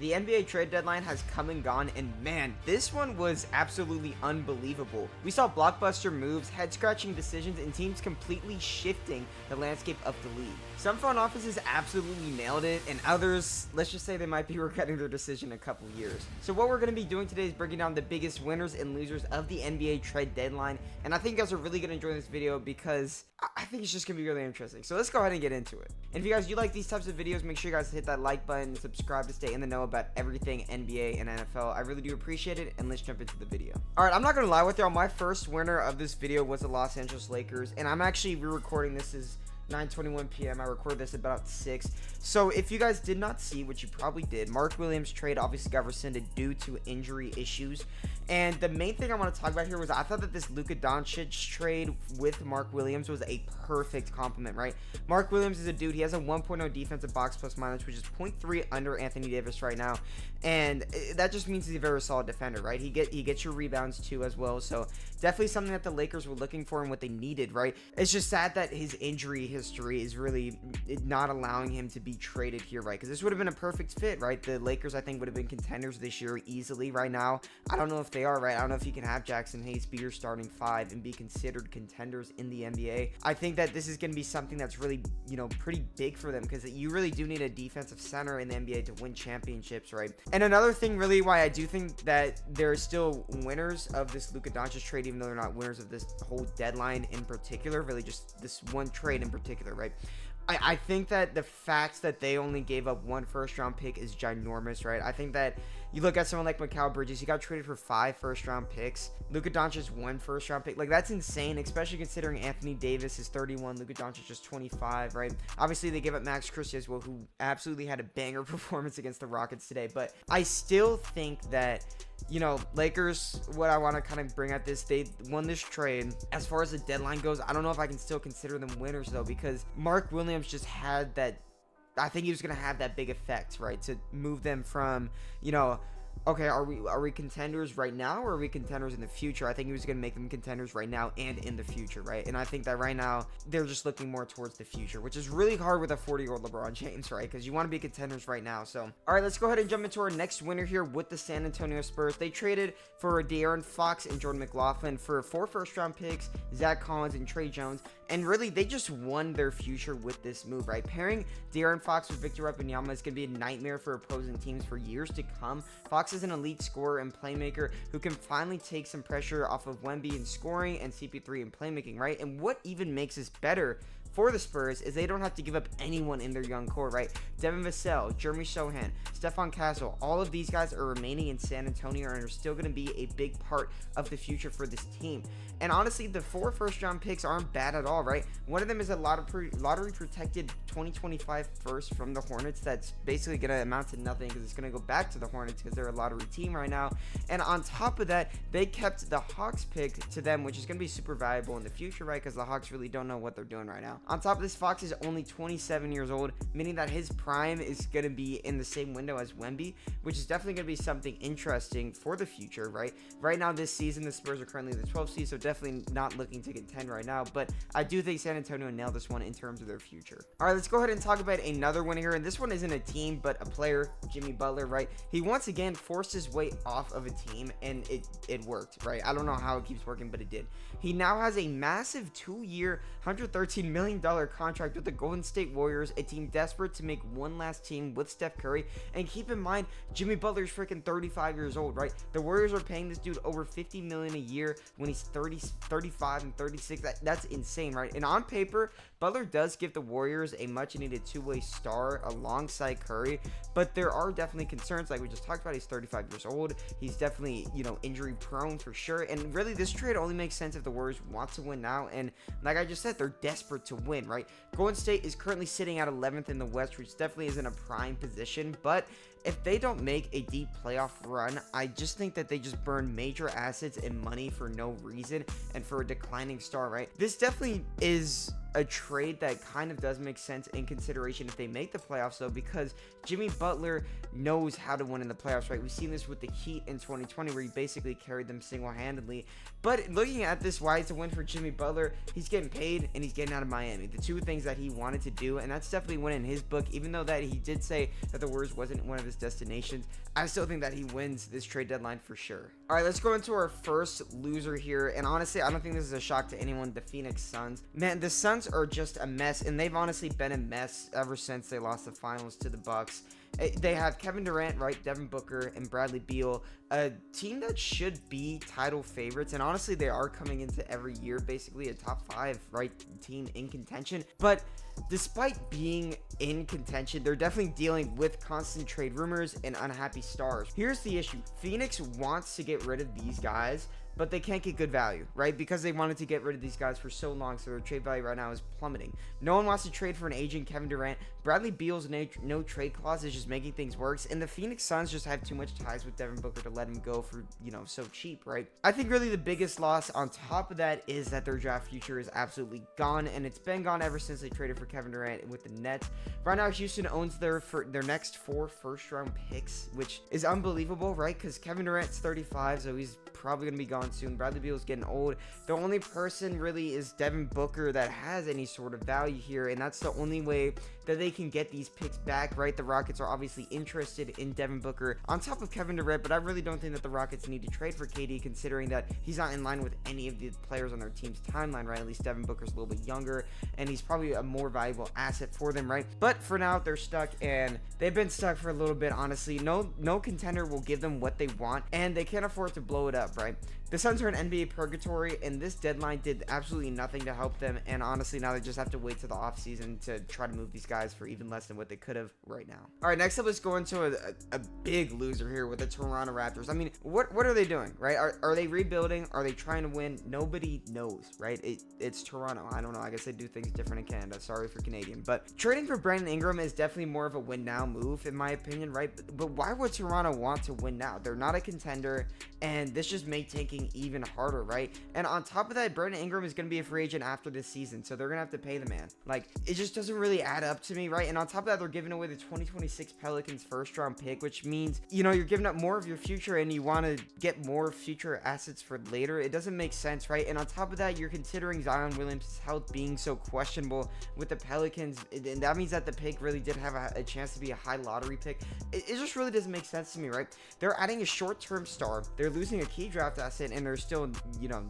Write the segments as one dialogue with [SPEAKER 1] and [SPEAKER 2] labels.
[SPEAKER 1] The NBA trade deadline has come and gone, and man, this one was absolutely unbelievable. We saw blockbuster moves, head-scratching decisions, and teams completely shifting the landscape of the league. Some front offices absolutely nailed it, and others, let's just say they might be regretting their decision in a couple years. So what we're going to be doing today is breaking down the biggest winners and losers of the NBA trade deadline, and I think you guys are really going to enjoy this video because I think it's just going to be really interesting. So let's go ahead and get into it. And if you guys do like these types of videos, make sure you guys hit that like button and subscribe to stay in the know about everything NBA and NFL. I really do appreciate it, and let's jump into the video. Alright, I'm not going to lie with y'all, my first winner of this video was the Los Angeles Lakers, and I'm actually re-recording this as 9:21 p.m. I recorded this about 6. So if you guys did not see, which you probably did, Mark Williams' trade obviously got rescinded due to injury issues. And the main thing I want to talk about here was I thought that this Luka Doncic trade with Mark Williams was a perfect compliment, right? Mark Williams is a dude, he has a 1.0 defensive box plus minus, which is 0.3 under Anthony Davis right now. And that just means he's a very solid defender, right? He gets your rebounds too as well. So definitely something that the Lakers were looking for and what they needed, right? It's just sad that his injury history is really not allowing him to be traded here, right? Because this would have been a perfect fit, right? The Lakers, I think, would have been contenders this year easily right now. I don't know if they are, right? I don't know if you can have Jackson Hayes be your starting 5 and be considered contenders in the NBA. I think that this is going to be something that's really, pretty big for them because you really do need a defensive center in the NBA to win championships, right? And another thing really why I do think that there are still winners of this Luka Doncic trade, even though they're not winners of this whole deadline in particular, really just this one trade in particular, right? I think that the fact that they only gave up 1 first-round pick is ginormous, right? I think that you look at someone like Mikal Bridges, he got traded for 5 first-round picks. Luka Doncic 1 first-round pick. Like, that's insane, especially considering Anthony Davis is 31, Luka Doncic is 25, right? Obviously, they gave up Max Christie as well, who absolutely had a banger performance against the Rockets today. But I still think that Lakers, what I want to kind of bring at this, they won this trade. As far as the deadline goes, I don't know if I can still consider them winners, though, because Mark Williams just had that, I think he was going to have that big effect, right, to move them from, okay, are we contenders right now, or are we contenders in the future? I think he was going to make them contenders right now and in the future, right? And I think that right now, they're just looking more towards the future, which is really hard with a 40-year-old LeBron James, right? Because you want to be contenders right now. So, all right, let's go ahead and jump into our next winner here with the San Antonio Spurs. They traded for De'Aaron Fox and Jordan McLaughlin for 4 first-round picks, Zach Collins and Trey Jones. And really, they just won their future with this move, right? Pairing De'Aaron Fox with Victor Wembanyama is going to be a nightmare for opposing teams for years to come. Fox is an elite scorer and playmaker who can finally take some pressure off of Wemby in scoring and CP3 in playmaking, right? And what even makes this better for the Spurs is they don't have to give up anyone in their young core, right? Devin Vassell, Jeremy Sohan, Stephon Castle, all of these guys are remaining in San Antonio and are still going to be a big part of the future for this team. And honestly, the 4 first-round picks aren't bad at all, right? One of them is a lottery-protected 2025 first from the Hornets that's basically going to amount to nothing because it's going to go back to the Hornets because they're a lottery team right now. And on top of that, they kept the Hawks pick to them, which is going to be super valuable in the future, right? Because the Hawks really don't know what they're doing right now. On top of this, Fox is only 27 years old, meaning that his prime is going to be in the same window as Wemby, which is definitely going to be something interesting for the future, right? Right now, this season, the Spurs are currently the 12th seed, so definitely not looking to contend right now, but I do think San Antonio nailed this one in terms of their future. All right, let's go ahead and talk about another winner here, and this one isn't a team, but a player, Jimmy Butler, right? He once again forced his way off of a team, and it worked, right? I don't know how it keeps working, but it did. He now has a massive 2-year, $113 million contract with the Golden State Warriors, a team desperate to make one last team with Steph Curry. And keep in mind, Jimmy Butler's freaking 35 years old, right? The Warriors are paying this dude over $50 million a year when he's 35 and 36. That's insane, right? And on paper, Butler does give the Warriors a much needed 2-way star alongside Curry, but there are definitely concerns like we just talked about. He's 35 years old. He's definitely, injury prone for sure. And really, this trade only makes sense if the Warriors want to win now. And like I just said, they're desperate to win, right? Golden State is currently sitting at 11th in the West, which definitely isn't a prime position, but if they don't make a deep playoff run, I just think that they just burn major assets and money for no reason and for a declining star, right? This definitely is a trade that kind of does make sense in consideration if they make the playoffs, though, because Jimmy Butler knows how to win in the playoffs, right? We've seen this with the Heat in 2020 where he basically carried them single-handedly. But looking at this, why it's a win for Jimmy Butler, he's getting paid and he's getting out of Miami. The two things that he wanted to do, and that's definitely win in his book, even though that he did say that the Warriors wasn't one of his destinations. I still think that he wins this trade deadline for sure. All right, let's go into our first loser here. And honestly, I don't think this is a shock to anyone. The Phoenix Suns. Man, the Suns are just a mess, and they've honestly been a mess ever since they lost the finals to the Bucks. They have Kevin Durant, right, Devin Booker, and Bradley Beal, a team that should be title favorites, and honestly, they are coming into every year basically a top 5, right, team in contention. But despite being in contention, they're definitely dealing with constant trade rumors and unhappy stars. Here's the issue. Phoenix wants to get rid of these guys, but they can't get good value, right? Because they wanted to get rid of these guys for so long, so their trade value right now is plummeting. No one wants to trade for an aging Kevin Durant. Bradley Beal's no trade clause is just making things worse, and the Phoenix Suns just have too much ties with Devin Booker to let him go for, so cheap, right? I think really the biggest loss on top of that is that their draft future is absolutely gone, and it's been gone ever since they traded for Kevin Durant with the Nets. Right now, Houston owns their next 4 first-round picks, which is unbelievable, right? Because Kevin Durant's 35, so he's probably going to be gone soon. Bradley Beal's getting old. The only person really is Devin Booker that has any sort of value here, and that's the only way that they can get these picks back, right? The Rockets are obviously interested in Devin Booker on top of Kevin Durant, but I really don't think that the Rockets need to trade for KD, considering that he's not in line with any of the players on their team's timeline, right? At least Devin Booker's a little bit younger, and he's probably a more valuable asset for them, right? But for now, they're stuck, and they've been stuck for a little bit, honestly. No contender will give them what they want, and they can't afford to blow it up, right? The Suns are in NBA purgatory, and this deadline did absolutely nothing to help them, and honestly, now they just have to wait till the offseason to try to move these guys for even less than what they could have right now. All right, next up, let's go into a big loser here with the Toronto Raptors. I mean, what are they doing, right? Are they rebuilding? Are they trying to win? Nobody knows, right? It's Toronto. I don't know. I guess they do things different in Canada. Sorry for Canadian. But trading for Brandon Ingram is definitely more of a win-now move, in my opinion, right? But why would Toronto want to win now? They're not a contender, and this just made tanking even harder, right? And on top of that, Brandon Ingram is going to be a free agent after this season, so they're going to have to pay the man. Like, it just doesn't really add up to me, right? And on top of that, they're giving away the 2026 Pelicans first-round pick, which means, you're giving up more of your future, and you want to get more future assets for later. It doesn't make sense, right? And on top of that, you're considering Zion Williams' health being so questionable with the Pelicans, and that means that the pick really did have a chance to be a high lottery pick. It just really doesn't make sense to me, right? They're adding a short-term star, they're losing a key draft asset, and they're still,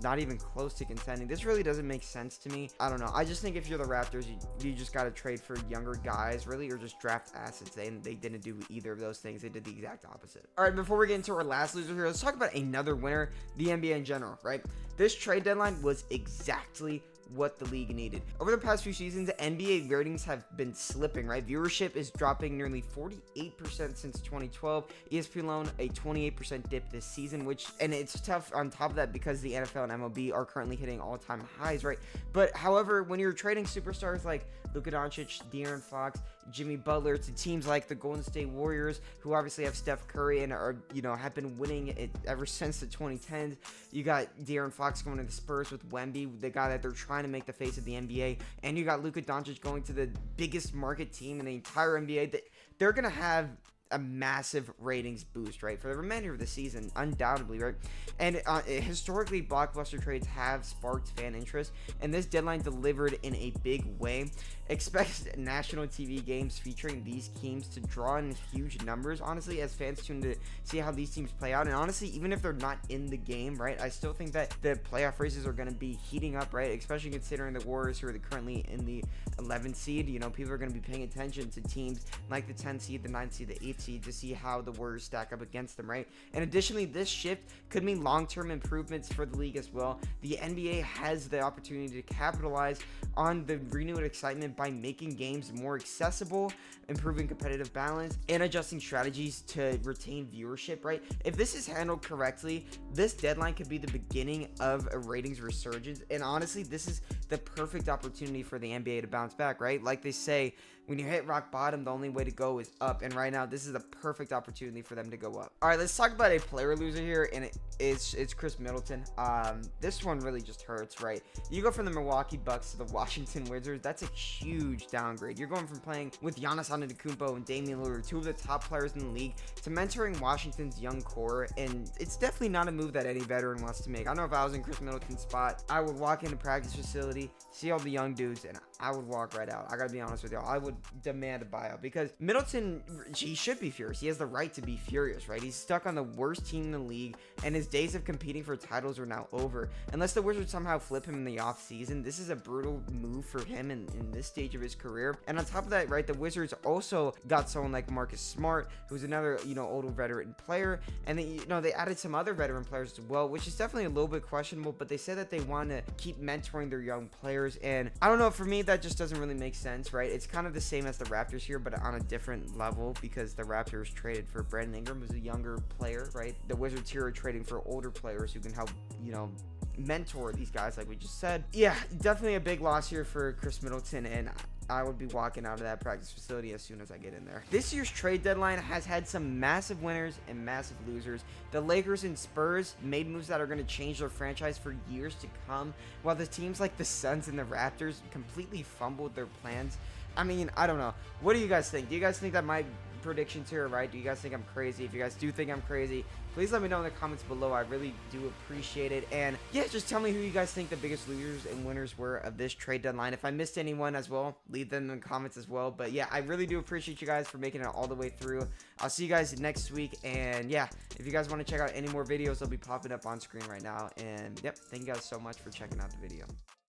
[SPEAKER 1] not even close to contending. This really doesn't make sense to me. I don't know. I just think if you're the Raptors, you just got to trade for younger guys, really, or just draft assets. And they didn't do either of those things. They did the exact opposite. All right, before we get into our last loser here, let's talk about another winner, the NBA in general, right? This trade deadline was exactly what the league needed. Over the past few seasons, NBA ratings have been slipping, right? Viewership is dropping nearly 48% since 2012. ESPN alone, a 28% dip this season, and it's tough on top of that because the NFL and MLB are currently hitting all-time highs, right? But however, when you're trading superstars like Luka Doncic, De'Aaron Fox, Jimmy Butler to teams like the Golden State Warriors, who obviously have Steph Curry and are, have been winning it ever since the 2010s. You got De'Aaron Fox going to the Spurs with Wemby, the guy that they're trying to make the face of the NBA, and you got Luka Doncic going to the biggest market team in the entire NBA. They're gonna have a massive ratings boost, right, for the remainder of the season, undoubtedly, right? And historically, blockbuster trades have sparked fan interest, and this deadline delivered in a big way. Expect national TV games featuring these teams to draw in huge numbers, honestly, as fans tune to see how these teams play out. And honestly, even if they're not in the game, right, I still think that the playoff races are going to be heating up, right, especially considering the Warriors, who are currently in the 11th seed. People are going to be paying attention to teams like the 10th seed, the 9th seed, the 8th seed to see how the Warriors stack up against them, right? And additionally, this shift could mean long-term improvements for the league as well. The NBA has the opportunity to capitalize on the renewed excitement by making games more accessible, improving competitive balance, and adjusting strategies to retain viewership, right? If this is handled correctly, this deadline could be the beginning of a ratings resurgence. And honestly, this is the perfect opportunity for the NBA to bounce back, right? Like they say, when you hit rock bottom, the only way to go is up. And right now, this is a perfect opportunity for them to go up. All right, let's talk about a player loser here, and it's Chris Middleton. This one really just hurts, right? You go from the Milwaukee Bucks to the Washington Wizards. That's a huge downgrade. You're going from playing with Giannis Antetokounmpo and Damian Lillard, two of the top players in the league, to mentoring Washington's young core, and it's definitely not a move that any veteran wants to make. I know if I was in Chris Middleton's spot, I would walk in the practice facility, see all the young dudes, and I would walk right out. I gotta be honest with y'all. I would demand a buyout, because Middleton, he should be furious. He has the right to be furious, right? He's stuck on the worst team in the league, and his days of competing for titles are now over. Unless the Wizards somehow flip him in the offseason, this is a brutal move for him in this stage of his career. And on top of that, right, the Wizards also got someone like Marcus Smart, who's another, older veteran player, and they added some other veteran players as well, which is definitely a little bit questionable, but they said that they want to keep mentoring their young players, and I don't know, for me, that just doesn't really make sense, right? It's kind of the same as the Raptors here, but on a different level, because the Raptors traded for Brandon Ingram, who's a younger player, right? The Wizards here are trading for older players who can help, mentor these guys, like we just said. Yeah, definitely a big loss here for Chris Middleton, and I would be walking out of that practice facility as soon as I get in there. This year's trade deadline has had some massive winners and massive losers. The Lakers and Spurs made moves that are going to change their franchise for years to come, while the teams like the Suns and the Raptors completely fumbled their plans. I mean, I don't know. What do you guys think? Do you guys think that my predictions here are right? Do you guys think I'm crazy? If you guys do think I'm crazy, please let me know in the comments below. I really do appreciate it. And yeah, just tell me who you guys think the biggest losers and winners were of this trade deadline. If I missed anyone as well, leave them in the comments as well. But yeah, I really do appreciate you guys for making it all the way through. I'll see you guys next week. And yeah, if you guys want to check out any more videos, they'll be popping up on screen right now. And yep, thank you guys so much for checking out the video.